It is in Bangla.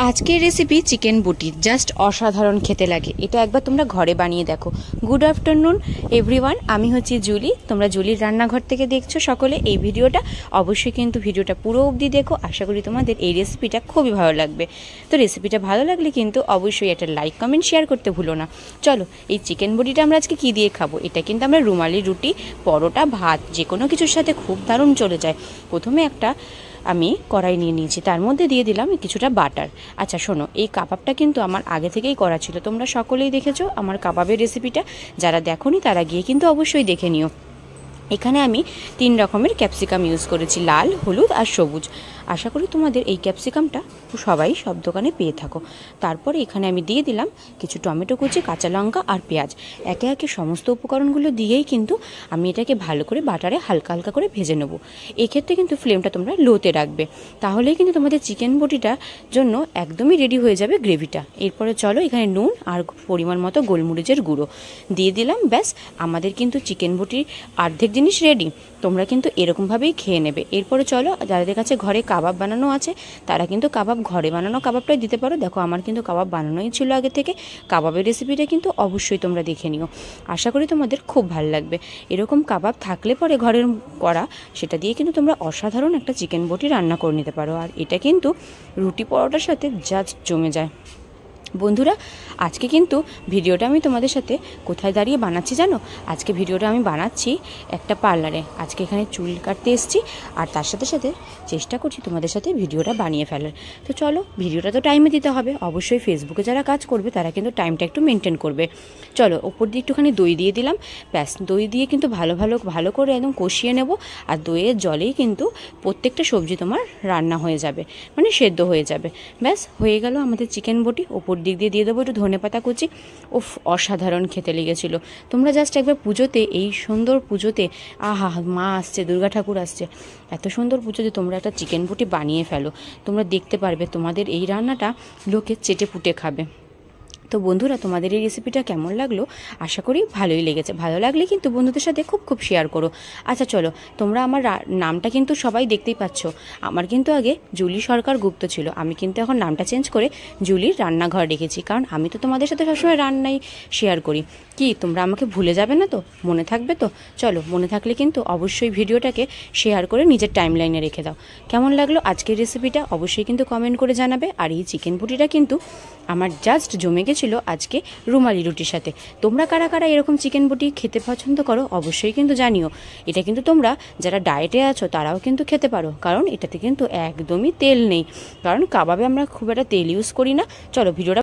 আজকের রেসিপি চিকেন বুটি জাস্ট অসাধারণ খেতে লাগে। এটা একবার তোমরা ঘরে বানিয়ে দেখো। গুড আফটারনুন এভরিওয়ান, আমি হচ্ছি জুলি। তোমরা জুলির রান্নাঘর থেকে দেখছো সকলে এই ভিডিওটা। অবশ্যই কিন্তু ভিডিওটা পুরো অবধি দেখো, আশা করি তোমাদের এই রেসিপিটা খুবই ভালো লাগবে। তো রেসিপিটা ভালো লাগলে কিন্তু অবশ্যই একটা লাইক কমেন্ট শেয়ার করতে ভুলো না। চলো, এই চিকেন বুটিটা আমরা আজকে কী দিয়ে খাবো? এটা কিন্তু আমরা রুমালি রুটি, পরোটা, ভাত যে কোনো কিছুর সাথে খুব দারুণ চলে যায়। প্রথমে একটা আমি কড়াই নিয়ে নিয়েছি, তার মধ্যে দিয়ে দিলাম কিছুটা বাটার। আচ্ছা শোনো, এই কাবাবটা কিন্তু আমার আগে থেকেই করা ছিল, তোমরা সকলেই দেখেছো আমার কাবাবের রেসিপিটা। যারা দেখোনি তারা গিয়ে কিন্তু অবশ্যই দেখে নিও। এখানে আমি 3 রকমের ক্যাপসিকাম ইউজ করেছি, লাল, হলুদ আর সবুজ। আশা করি তোমাদের এই ক্যাপসিকামটা সবাই সব দোকানে পেয়ে থাকো। তারপরে এখানে আমি দিয়ে দিলাম কিছু টমেটো কুচি, কাঁচা লঙ্কা আর পেঁয়াজ। একে একে সমস্ত উপকরণগুলো দিয়েই কিন্তু আমি এটাকে ভালো করে বাটারে হালকা হালকা করে ভেজে নেবো। এক্ষেত্রে কিন্তু ফ্লেমটা তোমরা লোতে রাখবে, তাহলেই কিন্তু তোমাদের চিকেন বটিটার জন্য একদমই রেডি হয়ে যাবে গ্রেভিটা। এরপরে চলো, এখানে নুন আর পরিমাণ মতো গোলমরিচের গুঁড়ো দিয়ে দিলাম। ব্যাস, আমাদের কিন্তু চিকেন বটির অর্ধেক জিনিস রেডি। তোমরা কিন্তু এরকমভাবেই খেয়ে নেবে। এরপরে চলো, যাদের কাছে ঘরে কাবাব বানানো আছে তারা কিন্তু কাবাব, ঘরে বানানো কাবাবটাই দিতে পারো। দেখো আমার কিন্তু কাবাব বানানোই ছিল আগে থেকে। কাবাবের রেসিপিটা কিন্তু অবশ্যই তোমরা দেখে নিও, আশা করি তোমাদের খুব ভালো লাগবে। এরকম কাবাব থাকলে পরে ঘরের করা, সেটা দিয়ে কিন্তু তোমরা অসাধারণ একটা চিকেন বটি রান্না করে নিতে পারো। আর এটা কিন্তু রুটি পরোটার সাথে জাস্ট জমে যায়। বন্ধুরা, আজকে কিন্তু ভিডিওটা আমি তোমাদের সাথে কোথায় দাঁড়িয়ে বানাচ্ছি জানো? আজকে ভিডিওটা আমি বানাচ্ছি একটা পার্লারে। আজকে এখানে চুল কাটতে এসেছি, আর তার সাথে সাথে চেষ্টা করছি তোমাদের সাথে ভিডিওটা বানিয়ে ফেলার। তো চলো, ভিডিওটা তো টাইমে দিতে হবে। অবশ্যই ফেসবুকে যারা কাজ করবে তারা কিন্তু টাইমটা একটু মেনটেন করবে। চলো, ওপর দিয়ে একটুখানি দই দিয়ে দিলাম। ব্যাস, দই দিয়ে কিন্তু ভালো করে একদম কষিয়ে নেব। আর দইয়ের জলেই কিন্তু প্রত্যেকটা সবজি তোমার রান্না হয়ে যাবে, মানে সেদ্ধ হয়ে যাবে। ব্যাস, হয়ে গেল আমাদের চিকেন বটি। ওপর দিক দিয়ে দেবো একটু ধনেপাতা কুচি। উফ, অসাধারণ খেতে লেগেছিল। তোমরা জাস্ট একবার পুজোতে, এই সুন্দর পুজোতে, আহা, মা আসছে, দুর্গা ঠাকুর আসছে, এত সুন্দর পুজোতে তোমরা একটা চিকেন বটি বানিয়ে ফেলো। তোমরা দেখতে পারবে তোমাদের এই রান্নাটা লোকে চেটে পুটে খাবে। তো বন্ধুরা, তোমাদের এই রেসিপিটা কেমন লাগলো? আশা করি ভালোই লেগেছে। ভালো লাগলে কিন্তু বন্ধুদের সাথে খুব শেয়ার করো। আচ্ছা চলো, তোমরা আমার নামটা কিন্তু সবাই দেখতেই পাচ্ছ। আমার কিন্তু আগে জুলি সরকার গুপ্ত ছিল, আমি কিন্তু এখন নামটা চেঞ্জ করে জুলির রান্নাঘর রেখেছি, কারণ আমি তো তোমাদের সাথে সবসময় রান্নাই শেয়ার করি। কি তোমরা আমাকে ভুলে যাবে না তো? মনে থাকবে তো? চলো, মনে থাকলে কিন্তু অবশ্যই ভিডিওটাকে শেয়ার করে নিজের টাইমলাইনে রেখে দাও। কেমন লাগলো আজকের রেসিপিটা অবশ্যই কিন্তু কমেন্ট করে জানাবে। আর এই চিকেন বুটিটা কিন্তু আমার জাস্ট জমে গেছিলো আজকে রুমালি রুটির সাথে। তোমরা কারা কারা এরকম চিকেন বুটি খেতে পছন্দ করো অবশ্যই কিন্তু জানিও। এটা কিন্তু তোমরা যারা ডায়েটে আছো তারাও কিন্তু খেতে পারো, কারণ এটাতে কিন্তু একদমই তেল নেই, কারণ কাবাবে আমরা খুব একটা তেল ইউজ করি না। চলো, ভিডিওটা